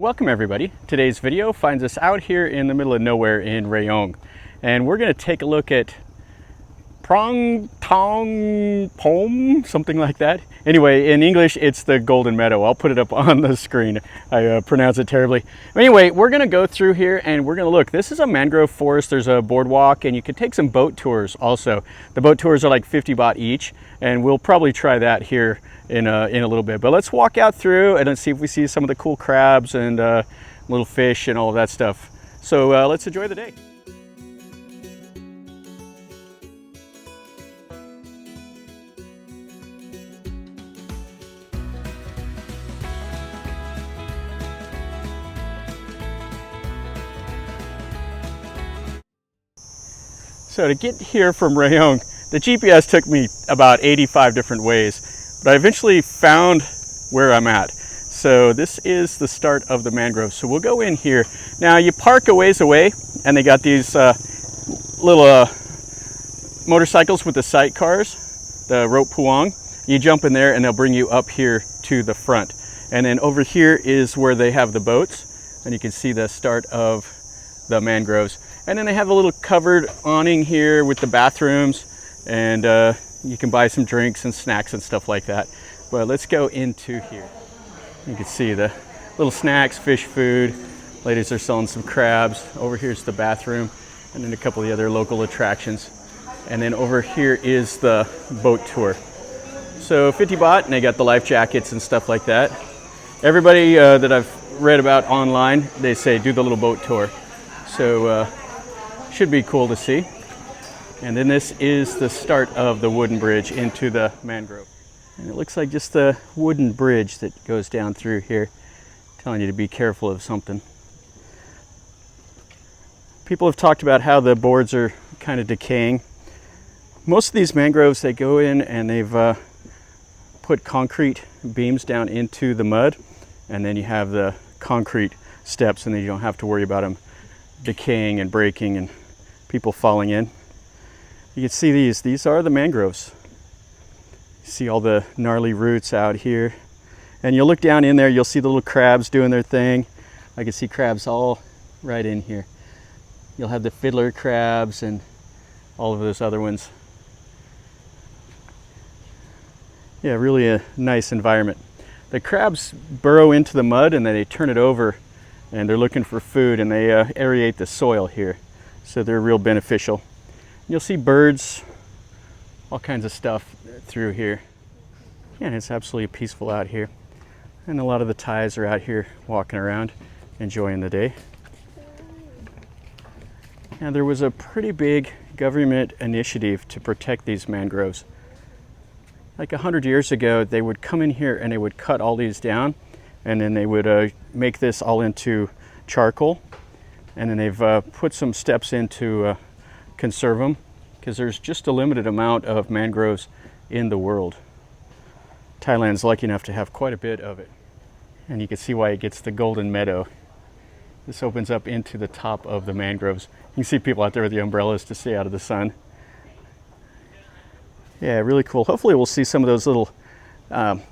Welcome everybody. Today's video finds us out here in the middle of nowhere in Rayong, and we're going to take a look at Prong Thong, something like that. Anyway, in English it's the Golden Meadow. I'll put it up on the screen. I pronounce it terribly. Anyway, we're going to go through here and we're going to look. This is a mangrove forest. There's a boardwalk and you can take some boat tours also. The boat tours are like 50 baht each, and we'll probably try that here in a little bit. But let's walk out through and let's see if we see some of the cool crabs and little fish and all of that stuff. So let's enjoy the day. So to get here from Rayong, the GPS took me about 85 different ways, but I eventually found where I'm at. So this is the start of the mangroves. So we'll go in here. Now you park a ways away and they got these little motorcycles with the sidecars, the rope puang. You jump in there and they'll bring you up here to the front. And then over here is where they have the boats, and you can see the start of the mangroves. And then they have a little covered awning here with the bathrooms, and you can buy some drinks and snacks and stuff like that. But let's go into here. You can see the little snacks, fish food. Ladies are selling some crabs. Over here's the bathroom, and then a couple of the other local attractions. And then over here is the boat tour. So 50 baht, and they got the life jackets and stuff like that. Everybody that I've read about online, they say do the little boat tour. So should be cool to see. And then this is the start of the wooden bridge into the mangrove. And it looks like just the wooden bridge that goes down through here, telling you to be careful of something. People have talked about how the boards are kind of decaying. Most of these mangroves, they go in and they've put concrete beams down into the mud, and then you have the concrete steps, and then you don't have to worry about them decaying and breaking and people falling in. You can see these are the mangroves. You see all the gnarly roots out here, and you'll look down in there, you'll see the little crabs doing their thing. I can see crabs all right in here. You'll have the fiddler crabs and all of those other ones. Yeah, really a nice environment. The crabs burrow into the mud and then they turn it over, and they're looking for food, and they aerate the soil here. So they're real beneficial. You'll see birds, all kinds of stuff through here. And it's absolutely peaceful out here. And a lot of the Thais are out here walking around, enjoying the day. Now there was a pretty big government initiative to protect these mangroves. Like 100 years ago, they would come in here and they would cut all these down, and then they would make this all into charcoal, and then they've put some steps in to conserve them, because there's just a limited amount of mangroves in the world. Thailand's lucky enough to have quite a bit of it, and you can see why it gets the Golden Meadow. This opens up into the top of the mangroves. You can see people out there with the umbrellas to stay out of the sun. Yeah, really cool. Hopefully we'll see some of those little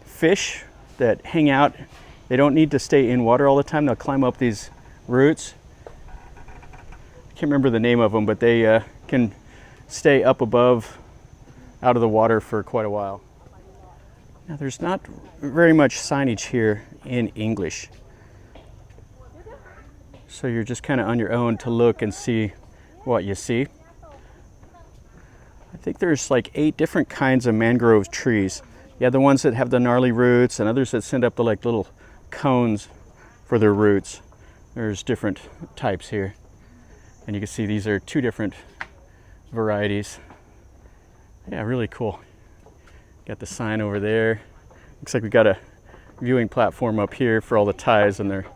fish that hang out. They don't need to stay in water all the time. They'll climb up these roots. I can't remember the name of them, but they can stay up above, out of the water for quite a while. Now there's not very much signage here in English. So you're just kind of on your own to look and see what you see. I think there's like 8 different kinds of mangrove trees. You have the ones that have the gnarly roots, and others that send up the like little cones for their roots. There's different types here. And you can see these are 2 different varieties. Yeah, really cool. Got the sign over there. Looks like we got a viewing platform up here for all the Thais and their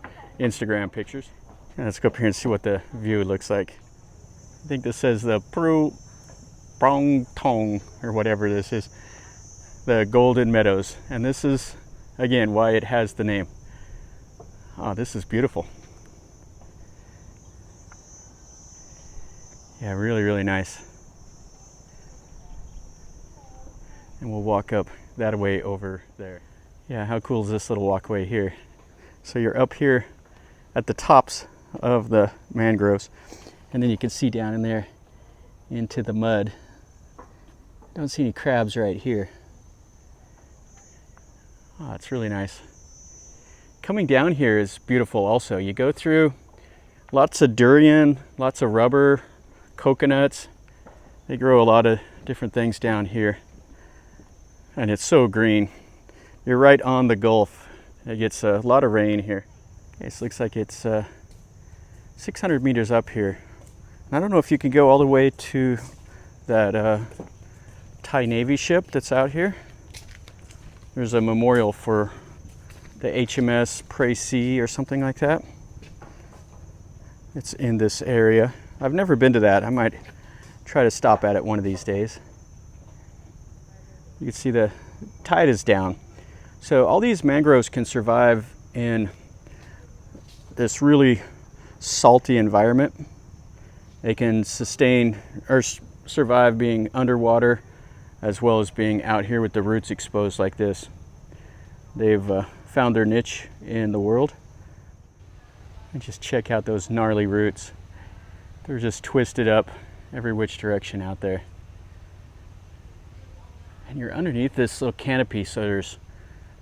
Instagram pictures. And let's go up here and see what the view looks like. I think this says the Tung Prong Thong, or whatever this is, the Golden Meadows. And this is, again, why it has the name. Oh, this is beautiful. Yeah, really, really nice. And we'll walk up that way over there. Yeah, how cool is this little walkway here? So you're up here at the tops of the mangroves. And then you can see down in there into the mud. Don't see any crabs right here. Oh, it's really nice. Coming down here is beautiful also. You go through lots of durian, lots of rubber, coconuts. They grow a lot of different things down here. And it's so green. You're right on the Gulf. It gets a lot of rain here. Okay, so it looks like it's 600 meters up here. And I don't know if you can go all the way to that Thai Navy ship that's out here. There's a memorial for the HMS Prasae or something like that. It's in this area. I've never been to that. I might try to stop at it one of these days. You can see the tide is down. So all these mangroves can survive in this really salty environment. They can sustain or survive being underwater as well as being out here with the roots exposed like this. They've found their niche in the world. And just check out those gnarly roots. They're just twisted up every which direction out there. And you're underneath this little canopy, so there's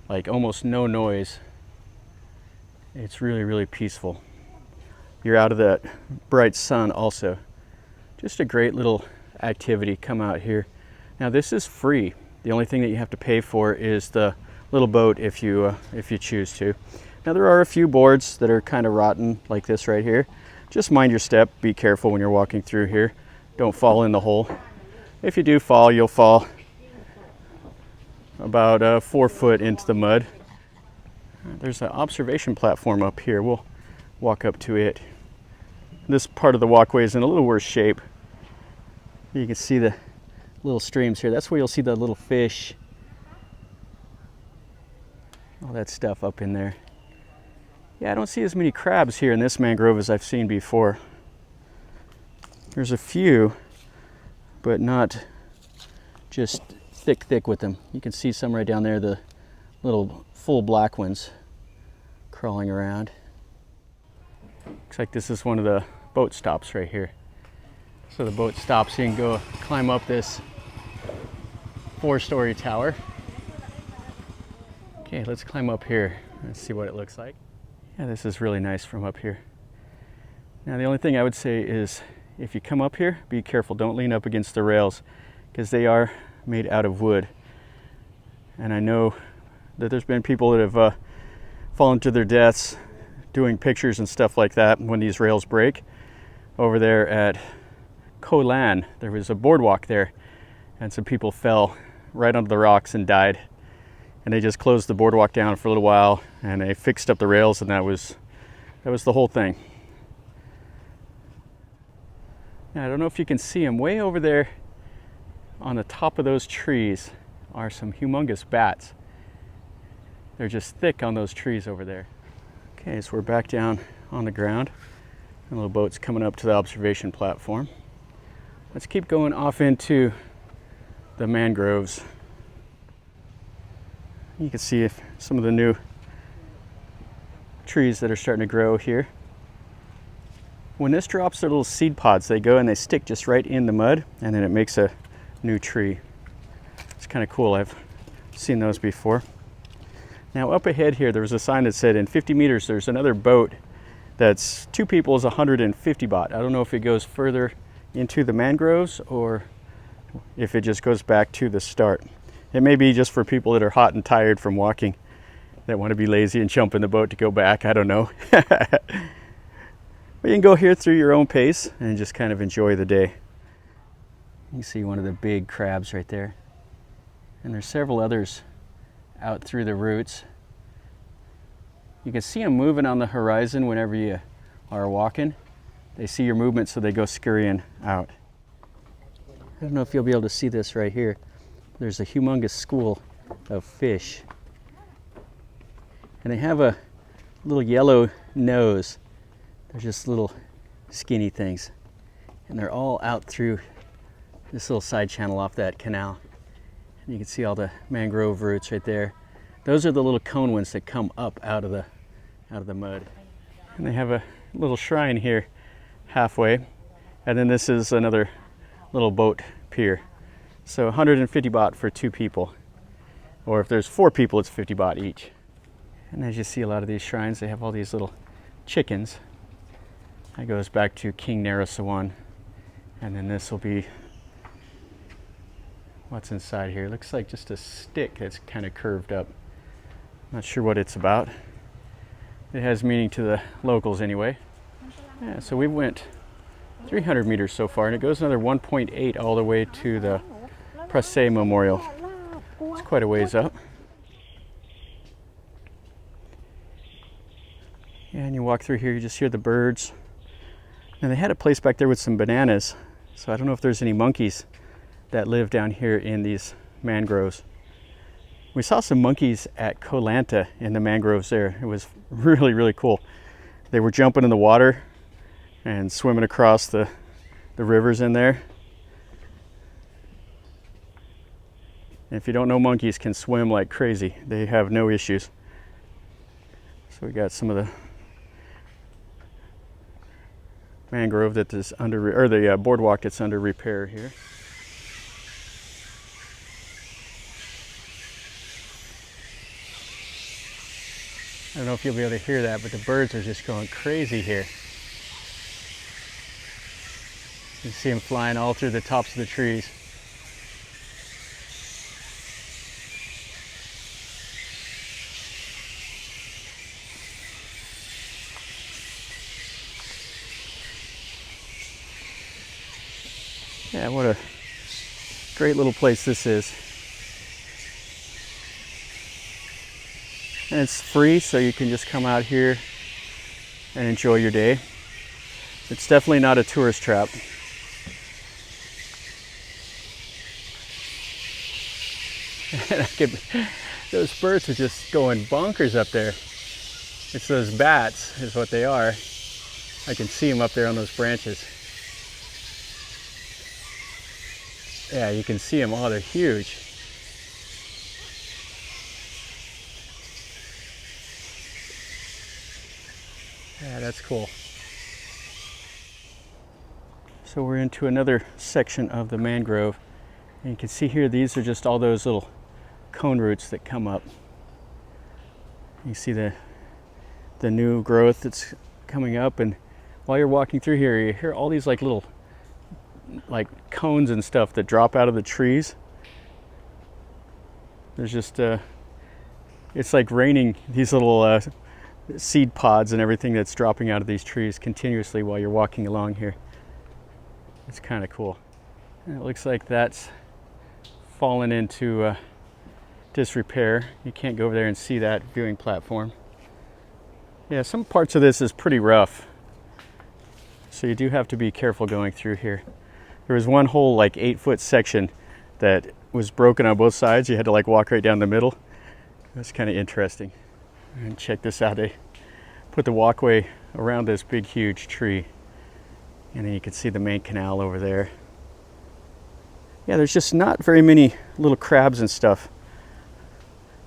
like almost no noise. It's really, really peaceful. You're out of that bright sun also. Just a great little activity. Come out here. Now this is free. The only thing that you have to pay for is the little boat if you choose to. Now there are a few boards that are kind of rotten like this right here. Just mind your step. Be careful when you're walking through here. Don't fall in the hole. If you do fall, you'll fall about 4 foot into the mud. There's an observation platform up here. We'll walk up to it. This part of the walkway is in a little worse shape. You can see the little streams here. That's where you'll see the little fish. All that stuff up in there. Yeah, I don't see as many crabs here in this mangrove as I've seen before. There's a few, but not just thick with them. You can see some right down there, the little full black ones crawling around. Looks like this is one of the boat stops right here. So the boat stops, you can go climb up this 4-story tower. Okay, let's climb up here and see what it looks like. Yeah, this is really nice from up here. Now the only thing I would say is if you come up here, be careful, don't lean up against the rails because they are made out of wood. And I know that there's been people that have fallen to their deaths doing pictures and stuff like that when these rails break. Over there at Koh Lan, there was a boardwalk there and some people fell right onto the rocks and died. And they just closed the boardwalk down for a little while and they fixed up the rails, and that was the whole thing. Now I don't know if you can see them way over there. On the top of those trees are some humongous bats. They're just thick on those trees over there. Okay, so we're back down on the ground. A little boat's coming up to the observation platform. Let's keep going off into the mangroves. You can see some of the new trees that are starting to grow here. When this drops their little seed pods, they go and they stick just right in the mud, and then it makes a new tree. It's kind of cool. I've seen those before. Now up ahead here, there was a sign that said in 50 meters there's another boat that's 2 people is 150 baht. I don't know if it goes further into the mangroves or if it just goes back to the start. It may be just for people that are hot and tired from walking that want to be lazy and jump in the boat to go back. I don't know. But you can go here through your own pace and just kind of enjoy the day. You see one of the big crabs right there. And there's several others out through the roots. You can see them moving on the horizon whenever you are walking. They see your movement, so they go scurrying out. I don't know if you'll be able to see this right here. There's a humongous school of fish. And they have a little yellow nose. They're just little skinny things. And they're all out through this little side channel off that canal. And you can see all the mangrove roots right there. Those are the little cone ones that come up out of the mud. And they have a little shrine here halfway. And then this is another little boat pier. So 150 baht for 2 people. Or if there's 4 people, it's 50 baht each. And as you see, a lot of these shrines, they have all these little chickens. That goes back to King Narasawan. And then this will be what's inside here. It looks like just a stick that's kind of curved up. Not sure what it's about. It has meaning to the locals anyway. Yeah, so we went 300 meters so far, and it goes another 1.8 all the way to the Prasae Memorial. It's quite a ways up. Yeah, and you walk through here, you just hear the birds. And they had a place back there with some bananas, so I don't know if there's any monkeys that live down here in these mangroves. We saw some monkeys at Koh Lanta in the mangroves there. It was really, really cool. They were jumping in the water and swimming across the rivers in there. And if you don't know, monkeys can swim like crazy. They have no issues. So we got some of the mangrove that is under, or the boardwalk that's under repair here. I don't know if you'll be able to hear that, but the birds are just going crazy here. You can see them flying all through the tops of the trees. Yeah, what a great little place this is. And it's free, so you can just come out here and enjoy your day. It's definitely not a tourist trap. Those birds are just going bonkers up there. It's those bats, is what they are. I can see them up there on those branches. Yeah, you can see them. Oh, they're huge. Yeah, that's cool. So we're into another section of the mangrove. And you can see here, these are just all those little cone roots that come up. You see the new growth that's coming up, and while you're walking through here, you hear all these like little cones and stuff that drop out of the trees. There's just it's like raining these little seed pods and everything that's dropping out of these trees continuously while you're walking along here. It's kind of cool. And it looks like that's fallen into disrepair. You can't go over there and see that viewing platform. Yeah, some parts of this is pretty rough, so you do have to be careful going through here. There was one whole 8-foot section that was broken on both sides. You had to walk right down the middle. That's kind of interesting. And check this out. They put the walkway around this big, huge tree. And then you can see the main canal over there. Yeah, there's just not very many little crabs and stuff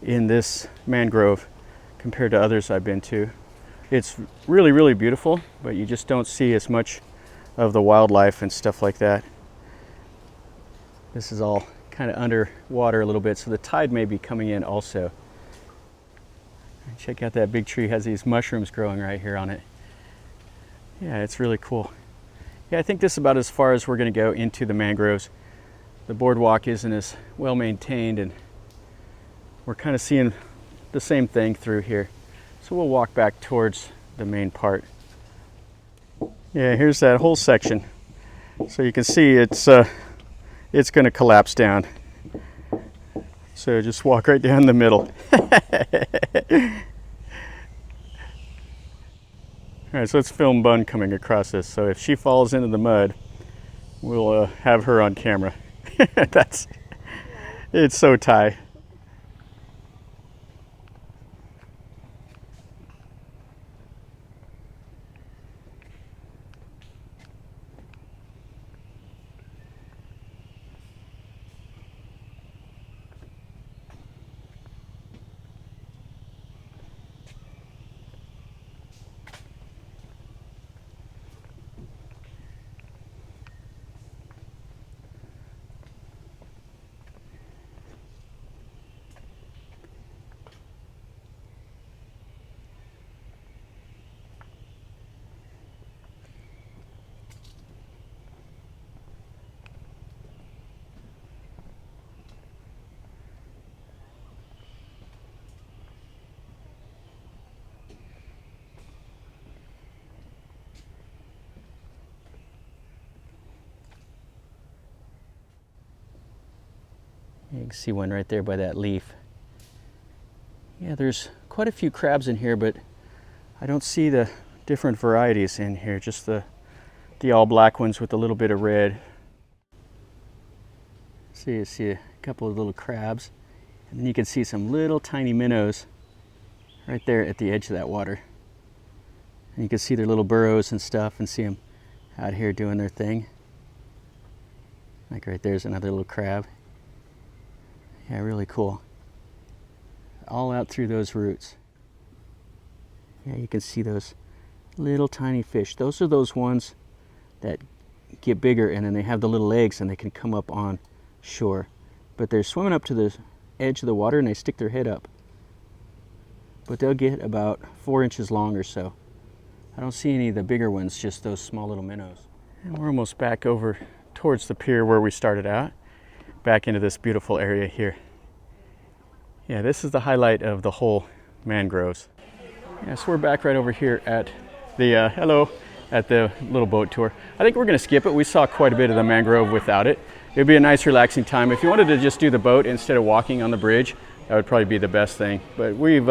in this mangrove compared to others I've been to. It's really, really beautiful, but you just don't see as much of the wildlife and stuff like that. This is all kind of underwater a little bit, so the tide may be coming in also. And check out that big tree, has these mushrooms growing right here on it. Yeah, it's really cool. Yeah, I think this is about as far as we're going to go into the mangroves. The boardwalk isn't as well maintained, and we're kind of seeing the same thing through here. So we'll walk back towards the main part. Yeah, here's that whole section. So you can see it's going to collapse down. So just walk right down the middle. All right, so let's film Bun coming across this. So if she falls into the mud, we'll have her on camera. It's so Thai. You can see one right there by that leaf. Yeah, there's quite a few crabs in here, but I don't see the different varieties in here, just the all black ones with a little bit of red. So you see a couple of little crabs, and then you can see some little tiny minnows right there at the edge of that water. And you can see their little burrows and stuff, and see them out here doing their thing. Like right there's another little crab. Yeah, really cool. All out through those roots. Yeah, you can see those little tiny fish. Those are those ones that get bigger, and then they have the little legs and they can come up on shore. But they're swimming up to the edge of the water and they stick their head up. But they'll get about 4 inches long or so. I don't see any of the bigger ones, just those small little minnows. And we're almost back over towards the pier where we started out, back into this beautiful area here. Yeah, this is the highlight of the whole mangroves. Yeah, so we're back right over here at the at the little boat tour. I think we're going to skip it. We saw quite a bit of the mangrove without it. It would be a nice relaxing time. If you wanted to just do the boat instead of walking on the bridge, that would probably be the best thing. But we've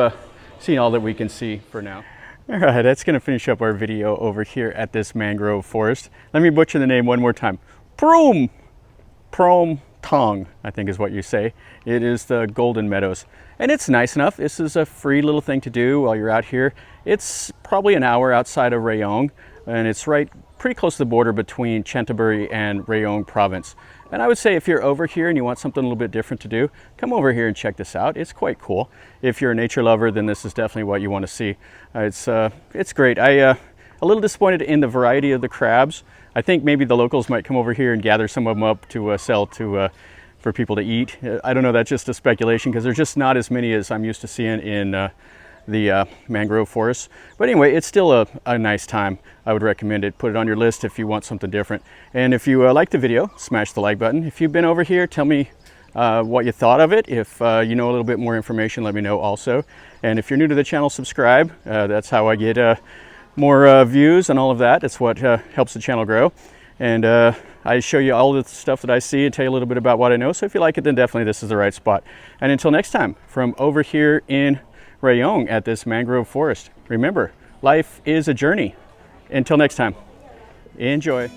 seen all that we can see for now. All right, that's going to finish up our video over here at this mangrove forest. Let me butcher the name one more time. Tung Prong Thong, I think is what you say. It is the Golden Meadows. And it's nice enough. This is a free little thing to do while you're out here. It's probably an hour outside of Rayong, and it's right pretty close to the border between Chantaburi and Rayong province. And I would say if you're over here and you want something a little bit different to do, come over here and check this out. It's quite cool. If you're a nature lover, then this is definitely what you want to see. It's great. A little disappointed in the variety of the crabs. I think maybe the locals might come over here and gather some of them up to sell to for people to eat. I don't know, that's just a speculation because there's just not as many as I'm used to seeing in the mangrove forests. But anyway, it's still a nice time. I would recommend it. Put it on your list if you want something different. And if you like the video, smash the like button. If you've been over here, tell me what you thought of it. If you know a little bit more information, let me know also. And if you're new to the channel, subscribe. That's how I get more views and all of that. It's what helps the channel grow. And I show you all the stuff that I see and tell you a little bit about what I know. So if you like it, then definitely this is the right spot. And until next time, from over here in Rayong at this mangrove forest, remember, life is a journey. Until next time, enjoy.